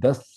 10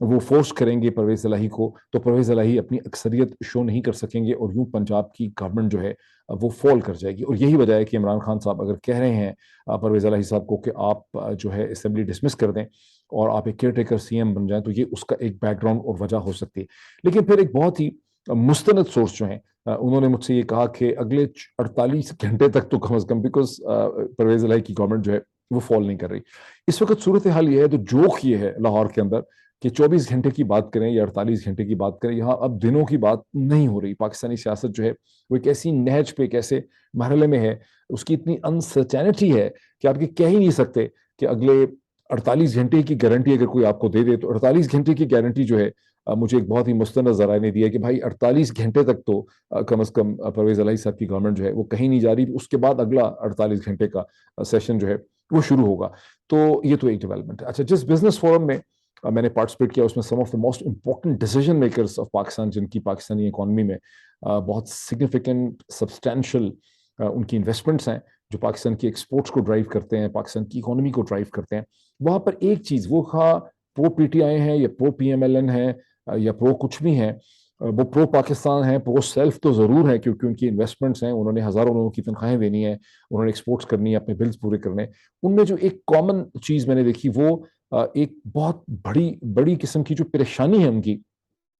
وہ فورس کریں گے پرویز الہی کو تو پرویز الہی اپنی اکثریت شو نہیں کر سکیں گے اور یوں پنجاب کی گورنمنٹ جو ہے وہ فال کر جائے گی. اور یہی وجہ ہے کہ عمران خان صاحب اگر کہہ رہے ہیں پرویز الہی صاحب کو کہ آپ جو ہے اسمبلی ڈسمس کر دیں اور آپ ایک کیئر ٹیکر سی ایم بن جائیں, تو یہ اس کا ایک بیک گراؤنڈ اور وجہ ہو سکتی ہے. لیکن پھر ایک بہت ہی مستند سورس جو ہیں انہوں نے مجھ سے یہ کہا کہ اگلے 48 گھنٹے تک تو کم از کم, بیکاز پرویز الہی کی گورنمنٹ جو ہے وہ فال نہیں کر رہی. اس وقت صورتحال یہ ہے, تو جوک یہ ہے لاہور کے اندر کہ 24 گھنٹے کی بات کریں یا 48 گھنٹے کی بات کریں, یہاں اب دنوں کی بات نہیں ہو رہی. پاکستانی سیاست جو ہے وہ ایک ایسی نہج پہ, ایک ایسے مرحلے میں ہے, اس کی اتنی انسرٹینٹی ہے کہ آپ کہہ ہی نہیں سکتے کہ اگلے 48 گھنٹے کی گارنٹی اگر کوئی آپ کو دے دے تو 48 گھنٹے کی گارنٹی جو ہے مجھے ایک بہت ہی مستند ذرائع نے دیا کہ بھائی 48 گھنٹے تک تو کم از کم پرویز الہی صاحب کی گورنمنٹ جو ہے وہ کہیں نہیں جا رہی. اس کے بعد اگلا 48 گھنٹے کا سیشن جو ہے وہ شروع ہوگا. تو یہ تو ایک ڈیولپمنٹ ہے. اچھا, جس بزنس فورم میں میں نے پارٹیسپیٹ کیا اس میں some of the most important decision makers of Pakistan, جن کی پاکستانی اکانومی میں بہت سگنیفیکنٹ سبسٹینشیل ان کی انویسٹمنٹس ہیں جو پاکستان کی ایکسپورٹس کو ڈرائیو کرتے ہیں, پاکستان کی اکانومی کو ڈرائیو کرتے ہیں, وہاں پر ایک چیز, وہ خواہ پرو پی ٹی آئی ہیں یا پرو پی ایم ایل این ہیں یا پرو کچھ بھی ہیں, وہ پرو پاکستان ہیں, پرو سیلف تو ضرور ہے کیونکہ ان کی انویسٹمنٹس ہیں, انہوں نے ہزاروں لوگوں کی تنخواہیں دینی ہیں, انہوں نے ایکسپورٹس کرنی ہے, اپنے بلز پورے کرنے. ان میں جو ایک کامن چیز میں نے دیکھی وہ ایک بہت بڑی قسم کی جو پریشانی ہے ان کی,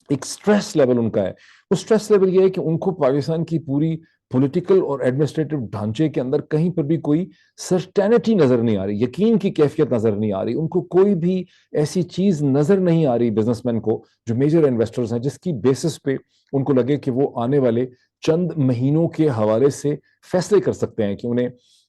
ایک سٹریس لیول ان کا ہے. وہ سٹریس لیول یہ ہے کہ ان کو پاکستان کی پوری پولیٹیکل اور ایڈمنسٹریٹو ڈھانچے کے اندر کہیں پر بھی کوئی سرٹینٹی نظر نہیں آ رہی, یقین کی کیفیت نظر نہیں آ رہی, ان کو کوئی بھی ایسی چیز نظر نہیں آ رہی بزنس مین کو جو میجر انویسٹرز ہیں, جس کی بیسس پہ ان کو لگے کہ وہ آنے والے چند مہینوں کے حوالے سے فیصلے کر سکتے ہیں کہ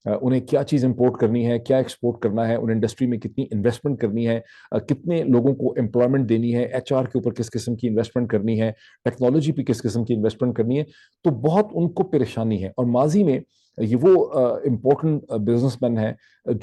انہیں کیا چیز امپورٹ کرنی ہے, کیا ایکسپورٹ کرنا ہے, ان انڈسٹری میں کتنی انویسٹمنٹ کرنی ہے, کتنے لوگوں کو امپلائمنٹ دینی ہے, ایچ آر کے اوپر کس قسم کی انویسٹمنٹ کرنی ہے, ٹیکنالوجی پہ کس قسم کی انویسٹمنٹ کرنی ہے. تو بہت ان کو پریشانی ہے. اور ماضی میں یہ وہ امپورٹنٹ بزنس مین ہیں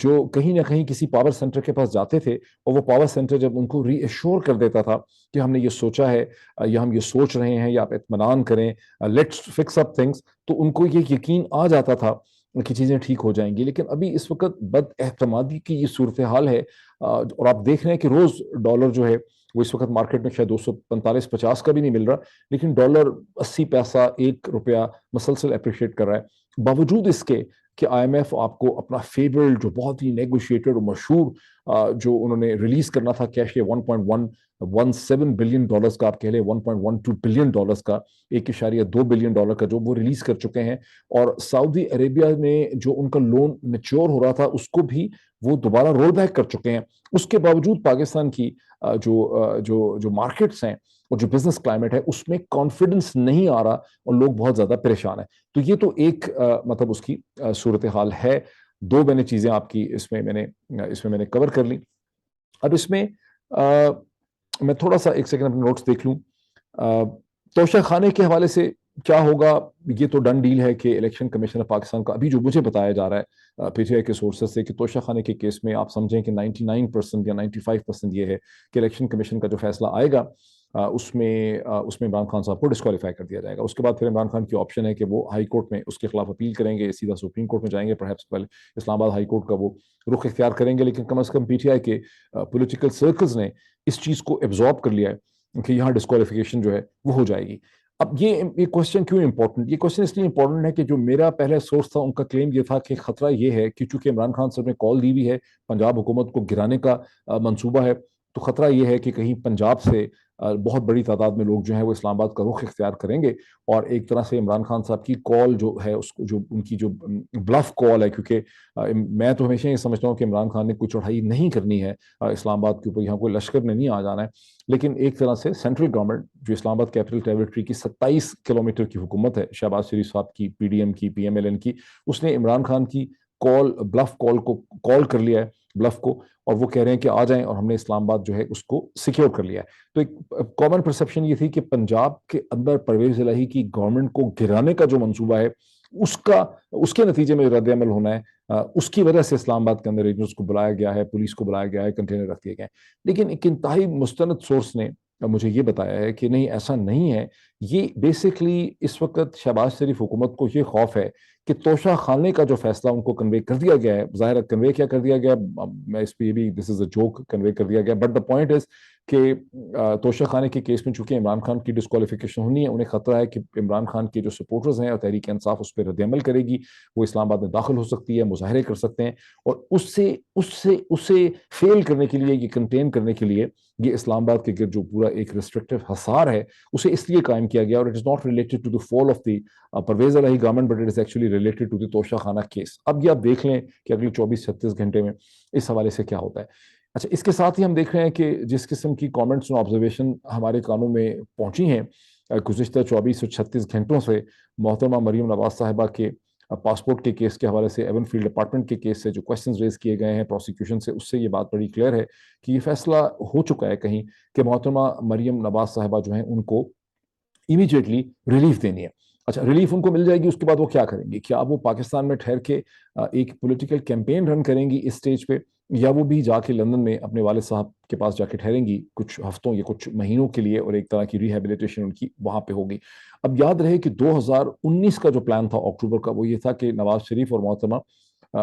جو کہیں نہ کہیں کسی پاور سینٹر کے پاس جاتے تھے اور وہ پاور سینٹر جب ان کو ری ایشور کر دیتا تھا کہ ہم نے یہ سوچا ہے یا ہم یہ سوچ رہے ہیں یا آپ اطمینان کریں, لیٹس فکس اپ تھنگس, تو ان کو یہ یقین آ جاتا تھا کہ چیزیں ٹھیک ہو جائیں گی. لیکن ابھی اس وقت بد اعتمادی کی یہ صورتحال ہے, اور آپ دیکھ رہے ہیں کہ روز ڈالر جو ہے وہ اس وقت مارکیٹ میں شاید 245-50 کا بھی نہیں مل رہا, لیکن ڈالر 80 پیسہ 1 روپیہ مسلسل اپریشیٹ کر رہا ہے, باوجود اس کے کہ آئی ایم ایف آپ کو اپنا فیورل جو بہت ہی نیگوشیٹڈ اور مشہور جو انہوں نے ریلیز کرنا تھا کیش, یہ 1.117 بلین ڈالرز کا, آپ کہہ لیں 1.12 بلین ڈالرز کا, 1.2 بلین ڈالر کا جو وہ ریلیز کر چکے ہیں. اور سعودی عربیہ نے جو ان کا لون میچور ہو رہا تھا اس کو بھی وہ دوبارہ رول بیک کر چکے ہیں. اس کے باوجود پاکستان کی جو مارکیٹس ہیں اور جو بزنس کلائمیٹ ہے اس میں کانفیڈنس نہیں آ رہا اور لوگ بہت زیادہ پریشان ہیں. تو یہ تو ایک مطلب اس کی صورتحال ہے. دو میں نے چیزیں آپ کی اس میں میں نے کور کر لی. اب اس میں میں تھوڑا سا ایک سیکنڈ اپنے نوٹس دیکھ لوں. توشہ خانے کے حوالے سے کیا ہوگا, یہ تو ڈن ڈیل ہے کہ الیکشن کمیشن آف پاکستان کا ابھی جو مجھے بتایا جا رہا ہے پی ٹی آئی کے سورسز سے کہ توشہ خانے کے کیس میں آپ سمجھیں کہ 99% یا 95% یہ ہے کہ الیکشن کمیشن کا جو فیصلہ آئے گا اس میں عمران خان صاحب کو ڈسکوالیفائی کر دیا جائے گا. اس کے بعد پھر عمران خان کی آپشن ہے کہ وہ ہائی کورٹ میں اس کے خلاف اپیل کریں گے, سیدھا سپریم کورٹ میں جائیں گے, پرہیپس پہلے اسلام آباد ہائی کورٹ کا وہ رخ اختیار کریں گے. لیکن کم از کم پی ٹی آئی کے پولیٹیکل سرکلز نے اس چیز کو ایبزارب کر لیا ہے کہ یہاں ڈسکوالیفیکیشن جو ہے وہ ہو جائے گی. اب یہ کوشچن کیوں امپورٹنٹ, یہ کوشچن اس لیے امپورٹنٹ ہے کہ جو میرا پہلا سورس تھا ان کا کلیم یہ تھا کہ خطرہ یہ ہے کہ چونکہ عمران خان صاحب نے کال دی ہوئی ہے پنجاب حکومت کو گرانے کا منصوبہ ہے, تو خطرہ یہ ہے کہ کہیں پنجاب سے بہت بڑی تعداد میں لوگ جو ہیں وہ اسلام آباد کا رخ اختیار کریں گے اور ایک طرح سے عمران خان صاحب کی کال جو ہے اس کو جو ان کی جو بلف کال ہے, کیونکہ میں تو ہمیشہ یہ سمجھتا ہوں کہ عمران خان نے کوئی چڑھائی نہیں کرنی ہے اسلام آباد کے اوپر, یہاں کوئی لشکر نے نہیں آ جانا ہے, لیکن ایک طرح سے سینٹرل گورنمنٹ جو اسلام آباد کیپٹل ٹیریٹری کی 27 کلومیٹر کی حکومت ہے شہباز شریف صاحب کی, پی ڈی ایم کی, پی ایم ایل این کی, اس نے عمران خان کی بلف کال کو کال کر لیا ہے بلف کو, اور وہ کہہ رہے ہیں کہ آ جائیں اور ہم نے اسلام آباد جو ہے اس کو سیکیور کر لیا ہے. تو ایک کامن پرسپشن یہ تھی کہ پنجاب کے اندر پرویز الہی کی گورنمنٹ کو گرانے کا جو منصوبہ ہے اس کے نتیجے میں رد عمل ہونا ہے, اس کی وجہ سے اسلام آباد کے اندر ریجنلز کو بلایا گیا ہے, پولیس کو بلایا گیا ہے, کنٹینر رکھ دیے گئے ہیں. لیکن ایک انتہائی مستند سورس نے مجھے یہ بتایا ہے کہ نہیں ایسا نہیں ہے. یہ بیسکلی اس وقت شہباز شریف حکومت کو یہ خوف ہے کہ توشہ خانے کا جو فیصلہ ان کو کنوے کر دیا گیا ہے، ظاہر کنوے کیا کر دیا گیا، میں اس پہ بھی دس از اے جوک، کنوے کر دیا گیا، بٹ دا پوائنٹ از کہ توشہ خانے کے کیس میں چونکہ عمران خان کی ڈسکوالیفیکیشن ہونی ہے، انہیں خطرہ ہے کہ عمران خان کے جو سپورٹرز ہیں اور تحریک انصاف اس پہ رد عمل کرے گی، وہ اسلام آباد میں داخل ہو سکتی ہے، مظاہرے کر سکتے ہیں، اور اسے فیل کرنے کے لیے، یہ کنٹین کرنے کے لیے یہ اسلام آباد کے گرد جو پورا ایک ریسٹرکٹیو حصار ہے اسے اس لیے قائم کیا گیا، اور it is not related to the fall of the Pervaiz Elahi government, but it is actually related to the Toshakhana case. اب یہ آپ دیکھ لیں کہ اگلی 24-36 گھنٹے میں اس حوالے سے کیا ہوتا ہے۔ اچھا، اس کے ساتھ ہی ہم دیکھ رہے ہیں کہ جس قسم کی کامنٹس اور آبزرویشن ہمارے کانوں میں پہنچی ہیں گزشتہ 24 اور 36 گھنٹوں سے، محترمہ مریم نواز صاحبہ کے پاسپورٹ کے کیس کے حوالے سے، ایون فیلڈ اپارٹمنٹ کے کیس سے جو کوشچنز ریز کیے گئے ہیں پروسیکیوشن سے، اس سے یہ بات بڑی کلیئر ہے کہ یہ فیصلہ ہو چکا ہے کہیں کہ محترمہ مریم نواز صاحبہ جو ہیں ان کو امیڈیٹلی ریلیف دینی ہے۔ اچھا، ریلیف ان کو مل جائے گی، اس کے بعد وہ کیا کریں گی؟ کیا وہ پاکستان میں ٹھہر کے ایک پولیٹیکل کیمپین رن کریں گی اس سٹیج پہ، یا وہ بھی جا کے لندن میں اپنے والد صاحب کے پاس جا کے ٹھہریں گی کچھ ہفتوں یا کچھ مہینوں کے لیے، اور ایک طرح کی ریہیبلیٹیشن ان کی وہاں پہ ہوگی؟ اب یاد رہے کہ 2019 کا جو پلان تھا اکتوبر کا، وہ یہ تھا کہ نواز شریف اور محترمہ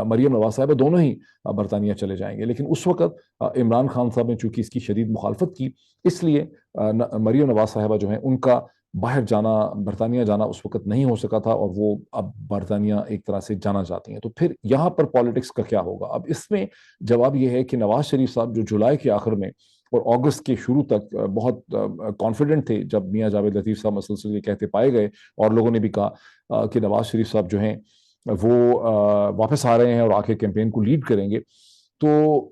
مریم نواز صاحبہ دونوں ہی برطانیہ چلے جائیں گے، لیکن اس وقت عمران خان صاحب نے چونکہ اس کی شدید مخالفت کی، اس لیے مریم نواز صاحبہ جو ہیں ان کا باہر جانا، برطانیہ جانا اس وقت نہیں ہو سکا تھا، اور وہ اب برطانیہ ایک طرح سے جانا چاہتی ہیں۔ تو پھر یہاں پر پالیٹکس کا کیا ہوگا؟ اب اس میں جواب یہ ہے کہ نواز شریف صاحب جو جولائی کے آخر میں اور اگست کے شروع تک بہت کانفیڈنٹ تھے، جب میاں جاوید لطیف صاحب مسلسل یہ کہتے پائے گئے اور لوگوں نے بھی کہا کہ نواز شریف صاحب جو ہیں وہ واپس آ رہے ہیں اور آ کے کیمپین کو لیڈ کریں گے، تو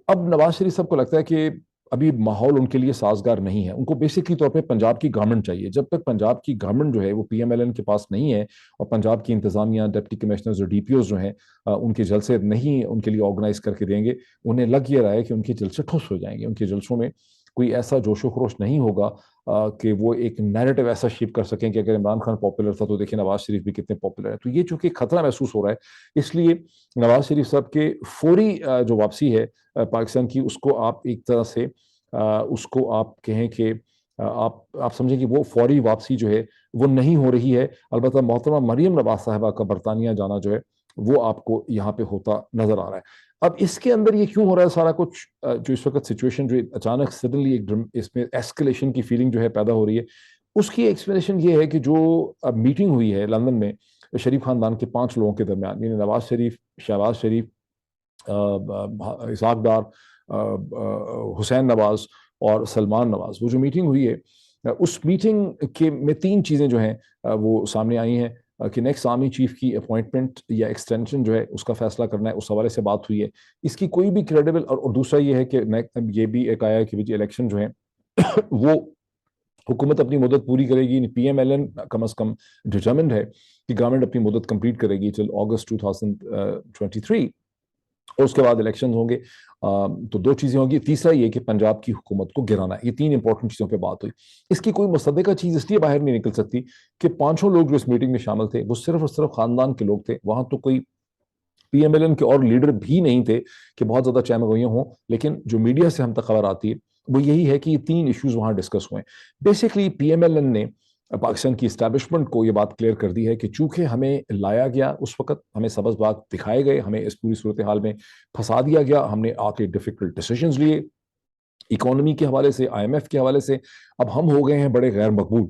اب نواز شریف صاحب کو لگتا ہے کہ ابھی ماحول ان کے لیے سازگار نہیں ہے۔ ان کو بیسکلی طور پہ پنجاب کی گورنمنٹ چاہیے۔ جب تک پنجاب کی گورنمنٹ جو ہے وہ پی ایم ایل این کے پاس نہیں ہے، اور پنجاب کی انتظامیہ، ڈپٹی کمشنرز اور ڈی پی اوز جو ہیں ان کے جلسے نہیں ان کے لیے آرگنائز کر کے دیں گے، انہیں لگ یہ رہا ہے کہ ان کے جلسے ٹھوس ہو جائیں گے، ان کے جلسوں میں کوئی ایسا جوش و خروش نہیں ہوگا کہ وہ ایک نیریٹو ایسا شیپ کر سکیں کہ اگر عمران خان پاپولر تھا تو دیکھیں نواز شریف بھی کتنے پاپولر ہے۔ تو یہ چونکہ خطرہ محسوس ہو رہا ہے، اس لیے نواز شریف صاحب کے فوری جو واپسی ہے پاکستان کی، اس کو آپ ایک طرح سے اس کو آپ کہیں کہ آپ سمجھیں کہ وہ فوری واپسی جو ہے وہ نہیں ہو رہی ہے۔ البتہ محترمہ مریم نواز صاحبہ کا برطانیہ جانا جو ہے وہ آپ کو یہاں پہ ہوتا نظر آ رہا ہے۔ اب اس کے اندر یہ کیوں ہو رہا ہے سارا کچھ، جو اس وقت سچویشن جو اچانک سڈنلی اس میں ایسکلیشن کی فیلنگ جو ہے پیدا ہو رہی ہے، اس کی ایکسپلینیشن یہ ہے کہ جو میٹنگ ہوئی ہے لندن میں شریف خاندان کے 5 لوگوں کے درمیان، یعنی نواز شریف، شہباز شریف، اسحاق ڈار، حسین نواز اور سلمان نواز، وہ جو میٹنگ ہوئی ہے، اس میٹنگ کے میں 3 چیزیں جو ہیں وہ سامنے آئی ہیں کہ نیکسٹ آرمی چیف کی اپوائنٹمنٹ یا ایکسٹینشن جو ہے اس کا فیصلہ کرنا ہے، اس حوالے سے بات ہوئی ہے۔ اس کی کوئی بھی کریڈیبل، اور دوسرا یہ ہے کہ یہ بھی ایک آیا ہے کہ جی الیکشن جو ہے وہ حکومت اپنی مدت پوری کرے گی، پی ایم ایل این کم از کم ڈٹرمنڈ ہے کہ گورنمنٹ اپنی مدت کمپلیٹ کرے گی ٹل اگست 2023، اور اس کے بعد الیکشن ہوں گے۔ تو 2 چیزیں ہوں گی، تیسرا یہ کہ پنجاب کی حکومت کو گرانا ہے۔ یہ 3 امپورٹنٹ چیزوں پہ بات ہوئی۔ اس کی کوئی مصدقہ چیز اس لیے باہر نہیں نکل سکتی کہ 5 لوگ جو اس میٹنگ میں شامل تھے وہ صرف اور صرف خاندان کے لوگ تھے، وہاں تو کوئی پی ایم ایل این کے اور لیڈر بھی نہیں تھے کہ بہت زیادہ چہمگوئیاں ہوں، لیکن جو میڈیا سے ہم تک خبر آتی ہے وہ یہی ہے کہ یہ 3 ایشوز وہاں ڈسکس ہوئے ہیں۔ Basically P M L N نے پاکستان کی اسٹیبلشمنٹ کو یہ بات کلیئر کر دی ہے کہ چونکہ ہمیں لایا گیا، اس وقت ہمیں سبز باغ دکھائے گئے، ہمیں اس پوری صورتحال میں پھنسا دیا گیا، ہم نے آ کے ڈیفیکلٹ ڈیسیژنز لیے اکانومی کے حوالے سے، آئی ایم ایف کے حوالے سے، اب ہم ہو گئے ہیں بڑے غیر مقبول۔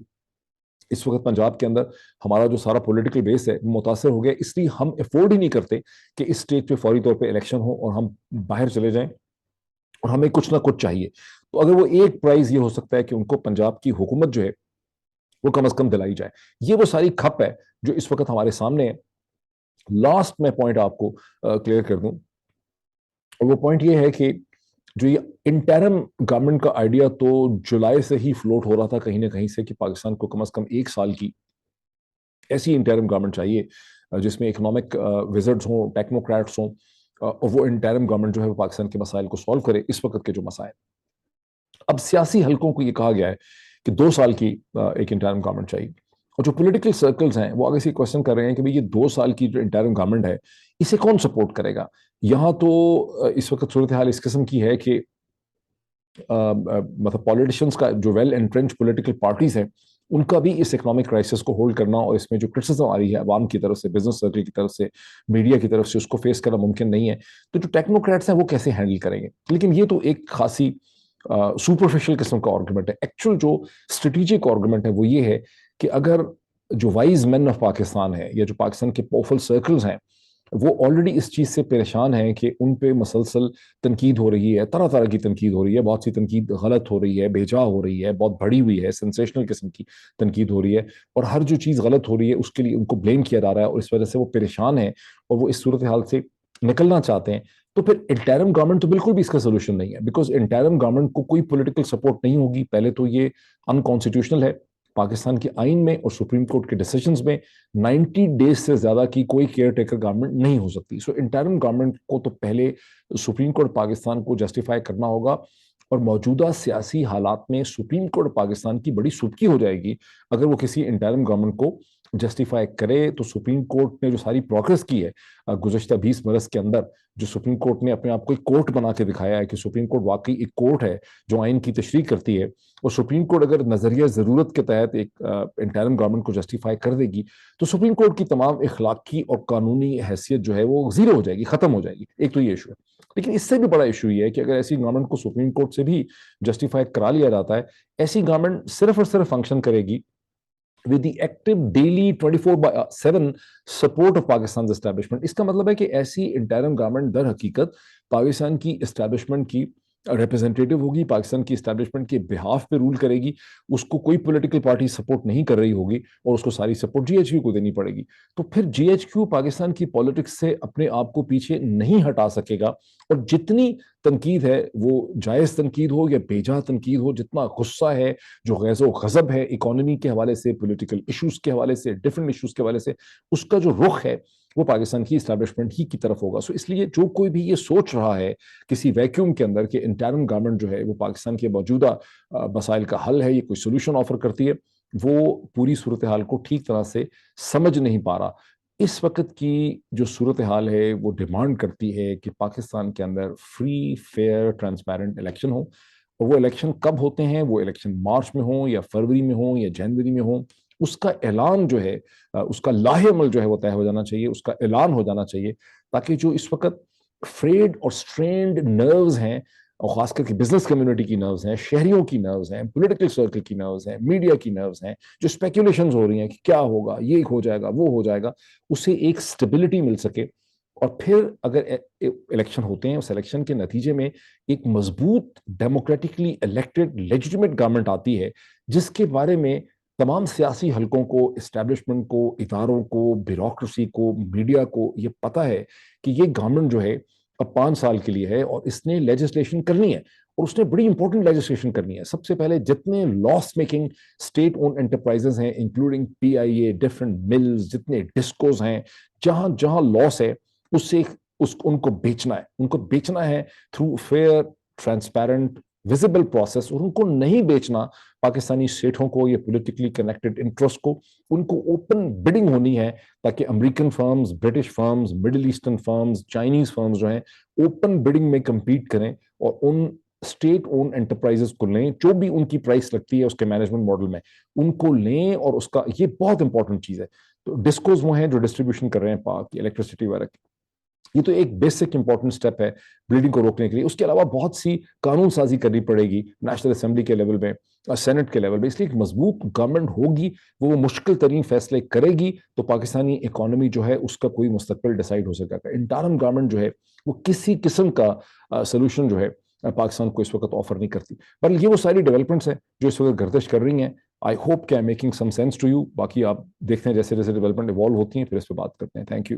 اس وقت پنجاب کے اندر ہمارا جو سارا پولیٹیکل بیس ہے وہ متاثر ہو گیا، اس لیے ہم افورڈ ہی نہیں کرتے کہ اس اسٹیج پہ فوری طور پہ الیکشن ہو اور ہم باہر چلے جائیں، اور ہمیں کچھ نہ کچھ چاہیے۔ تو اگر وہ ایک پرائز یہ ہو سکتا ہے کہ ان کو پنجاب کی حکومت جو ہے وہ کم از کم دلائی جائے، یہ وہ ساری کھپ ہے جو اس وقت ہمارے سامنے ہے۔ لاسٹ میں پوائنٹ آپ کو کلیئر کر دوں، اور وہ پوائنٹ یہ ہے کہ جو یہ انٹرم گورنمنٹ کا آئیڈیا تو جولائی سے ہی فلوٹ ہو رہا تھا کہیں نہ کہیں سے کہ پاکستان کو کم از کم 1 سال کی ایسی انٹرم گورنمنٹ چاہیے جس میں اکنامک وزٹس ہوں، ٹیکنوکریٹس ہوں، اور وہ انٹرم گورنمنٹ جو ہے وہ پاکستان کے مسائل کو سالو کرے، اس وقت کے جو مسائل۔ اب سیاسی حلقوں کو یہ کہا گیا ہے کہ 2 سال کی ایک انٹرم گورنمنٹ چاہیے، اور جو پولیٹیکل سرکلز ہیں وہ آگے سے کوشچن کر رہے ہیں کہ بھئی یہ 2 سال کی جو انٹرم گورنمنٹ ہے اسے کون سپورٹ کرے گا؟ یہاں تو اس وقت صورتحال اس قسم کی ہے کہ مطلب پولیٹیشنز کا جو ویل انٹرنچ پولیٹیکل پارٹیز ہیں ان کا بھی اس اکنامک کرائسس کو ہولڈ کرنا اور اس میں جو کرٹیسزم آ رہی ہے عوام کی طرف سے, بزنس سرکل کی طرف سے, میڈیا کی طرف سے, اس کو فیس کرنا ممکن نہیں ہے. تو جو ٹیکنوکریٹس ہیں وہ کیسے ہینڈل کریں گے؟ لیکن یہ تو ایک خاصی سپرفیشل قسم کا آرگومنٹ ہے. ایکچوئل جو اسٹریٹجک آرگومنٹ ہے وہ یہ ہے کہ اگر جو وائز مین آف پاکستان ہے یا جو پاکستان کے پاورفل سرکلز ہیں وہ آلریڈی اس چیز سے پریشان ہیں کہ ان پہ مسلسل تنقید ہو رہی ہے, طرح طرح کی تنقید ہو رہی ہے, بہت سی تنقید غلط ہو رہی ہے, بے جا ہو رہی ہے, بہت بڑی ہوئی ہے, سینسیشنل قسم کی تنقید ہو رہی ہے, اور ہر جو چیز غلط ہو رہی ہے اس کے لیے ان کو بلیم کیا جا رہا ہے, اور اس وجہ سے وہ پریشان ہیں اور وہ اس صورتحال سے نکلنا چاہتے ہیں. تو پھر انٹرم گورنمنٹ تو بالکل بھی اس کا سولوشن نہیں ہے, بیکاز انٹرم گورنمنٹ کو کوئی پولیٹیکل سپورٹ نہیں ہوگی. پہلے تو یہ انکانسٹیٹیوشنل ہے. پاکستان کے آئین میں اور سپریم کورٹ کے ڈیسیجنز میں 90 ڈیز سے زیادہ کی کوئی کیئر ٹیکر گورنمنٹ نہیں ہو سکتی. سو انٹرم گورنمنٹ کو تو پہلے سپریم کورٹ پاکستان کو جسٹیفائی کرنا ہوگا, اور موجودہ سیاسی حالات میں سپریم کورٹ پاکستان کی بڑی سبکی ہو جائے گی اگر وہ کسی انٹرم گورنمنٹ کو جسٹیفائی کرے. تو سپریم کورٹ نے جو ساری پروگرس کی ہے گزشتہ 20 برس کے اندر, جو سپریم کورٹ نے اپنے آپ کو ایک کورٹ بنا کے دکھایا ہے کہ سپریم کورٹ واقعی ایک کورٹ ہے جو آئین کی تشریح کرتی ہے, اور سپریم کورٹ اگر نظریہ ضرورت کے تحت ایک انٹرم گورنمنٹ کو جسٹیفائی کر دے گی تو سپریم کورٹ کی تمام اخلاقی اور قانونی حیثیت جو ہے وہ زیرو ہو جائے گی, ختم ہو جائے گی. ایک تو یہ ایشو ہے. لیکن اس سے بھی بڑا ایشو یہ ہے کہ اگر ایسی گورنمنٹ کو سپریم کورٹ سے بھی جسٹیفائی کرا لیا جاتا ہے, ایسی گورنمنٹ صرف اور صرف فنکشن کرے گی with the active daily 24/7 support of Pakistan's establishment. اس کا مطلب ہے کہ ایسی انٹرم گورنمنٹ در حقیقت پاکستان کی اسٹیبلشمنٹ کی ریپرزینٹیٹیو ہوگی, پاکستان کی اسٹیبلشمنٹ کے بہاف پہ رول کرے گی. اس کو کوئی پولیٹیکل پارٹی سپورٹ نہیں کر رہی ہوگی اور اس کو ساری سپورٹ جی ایچ کیو کو دینی پڑے گی. تو پھر جی ایچ کیو پاکستان کی پالیٹکس سے اپنے آپ کو پیچھے نہیں ہٹا سکے گا, اور جتنی تنقید ہے وہ جائز تنقید ہو یا بیجا تنقید ہو, جتنا غصہ ہے, جو غیظ و غضب ہے اکانومی کے حوالے سے, پولیٹیکل ایشوز کے حوالے سے, ڈفرنٹ ایشوز کے حوالے سے, اس کا جو رخ ہے وہ پاکستان کی اسٹیبلشمنٹ ہی کی طرف ہوگا. سو اس لیے جو کوئی بھی یہ سوچ رہا ہے کسی ویکیوم کے اندر کہ انٹرم گورنمنٹ جو ہے وہ پاکستان کے موجودہ مسائل کا حل ہے, یہ کوئی سولوشن آفر کرتی ہے, وہ پوری صورتحال کو ٹھیک طرح سے سمجھ نہیں پا رہا. اس وقت کی جو صورتحال ہے وہ ڈیمانڈ کرتی ہے کہ پاکستان کے اندر فری, فیئر, ٹرانسپیرنٹ الیکشن ہو. اور وہ الیکشن کب ہوتے ہیں؟ وہ الیکشن مارچ میں ہوں یا فروری میں ہوں یا جنوری میں ہوں, اس کا اعلان جو ہے, اس کا لاہ عمل جو ہے وہ طے ہو جانا چاہیے, اس کا اعلان ہو جانا چاہیے, تاکہ جو اس وقت فریڈ اور سٹرینڈ نروز ہیں, اور خاص کر کے بزنس کمیونٹی کی نروز ہیں, شہریوں کی نروز ہیں, پولیٹیکل سرکل کی نروز ہیں, میڈیا کی نروز ہیں, جو اسپیکولیشنز ہو رہی ہیں کہ کیا ہوگا, یہ ہو جائے گا, وہ ہو جائے گا, اسے ایک سٹیبلٹی مل سکے. اور پھر اگر الیکشن ہوتے ہیں, اس الیکشن کے نتیجے میں ایک مضبوط ڈیموکریٹکلی الیکٹڈ لیجیٹمیٹ گورنمنٹ آتی ہے, جس کے بارے میں تمام سیاسی حلقوں کو, اسٹیبلشمنٹ کو, اداروں کو, بیوروکریسی کو, میڈیا کو یہ پتا ہے کہ یہ گورنمنٹ جو ہے اب 5 سال کے لیے ہے اور اس نے لیجسلیشن کرنی ہے, اور اس نے بڑی امپورٹنٹ لیجسلیشن کرنی ہے. سب سے پہلے جتنے لاس میکنگ اسٹیٹ اون انٹرپرائزز ہیں, انکلوڈنگ پی آئی اے, ڈفرنٹ ملز, جتنے ڈسکوز ہیں, جہاں جہاں لاس ہے اس سے ان کو بیچنا ہے, ان کو بیچنا ہے through fair, transparent, visible process, اور ان کو نہیں بیچنا پاکستانی اسٹیٹوں کو یا پولیٹیکلی کنیکٹڈ انٹرسٹ کو. ان کو اوپن بڈنگ ہونی ہے تاکہ American firms, British firms, Middle Eastern firms, Chinese firms جو ہیں اوپن بڈنگ میں کمپیٹ کریں اور ان اسٹیٹ اون انٹرپرائزز کو لیں, جو بھی ان کی پرائس لگتی ہے اس کے مینجمنٹ ماڈل میں ان کو لیں. اور اس کا یہ بہت امپورٹنٹ چیز ہے. تو ڈسکوز وہ ہیں جو ڈسٹریبیوشن کر رہے ہیں پاک کی الیکٹریسٹی وغیرہ کی, یہ تو ایک بیسک امپورٹنٹ سٹیپ ہے بلیڈنگ کو روکنے کے لیے. اس کے علاوہ بہت سی قانون سازی کرنی پڑے گی نیشنل اسمبلی کے لیول میں, سینٹ کے لیول میں. اس لیے ایک مضبوط گورنمنٹ ہوگی, وہ مشکل ترین فیصلے کرے گی, تو پاکستانی اکانومی جو ہے اس کا کوئی مستقبل ڈیسائیڈ ہو سکے گا. انٹرم گورنمنٹ جو ہے وہ کسی قسم کا سولوشن جو ہے پاکستان کو اس وقت آفر نہیں کرتی. پر یہ وہ ساری ڈیولپمنٹس ہیں جو اس وقت گردش کر رہی ہیں. آئی ہوپ کہ I making some sense to you. باقی آپ دیکھتے ہیں جیسے جیسے ڈیولپمنٹ ایوالو ہوتی ہیں پھر اس پہ بات کرتے ہیں. Thank you.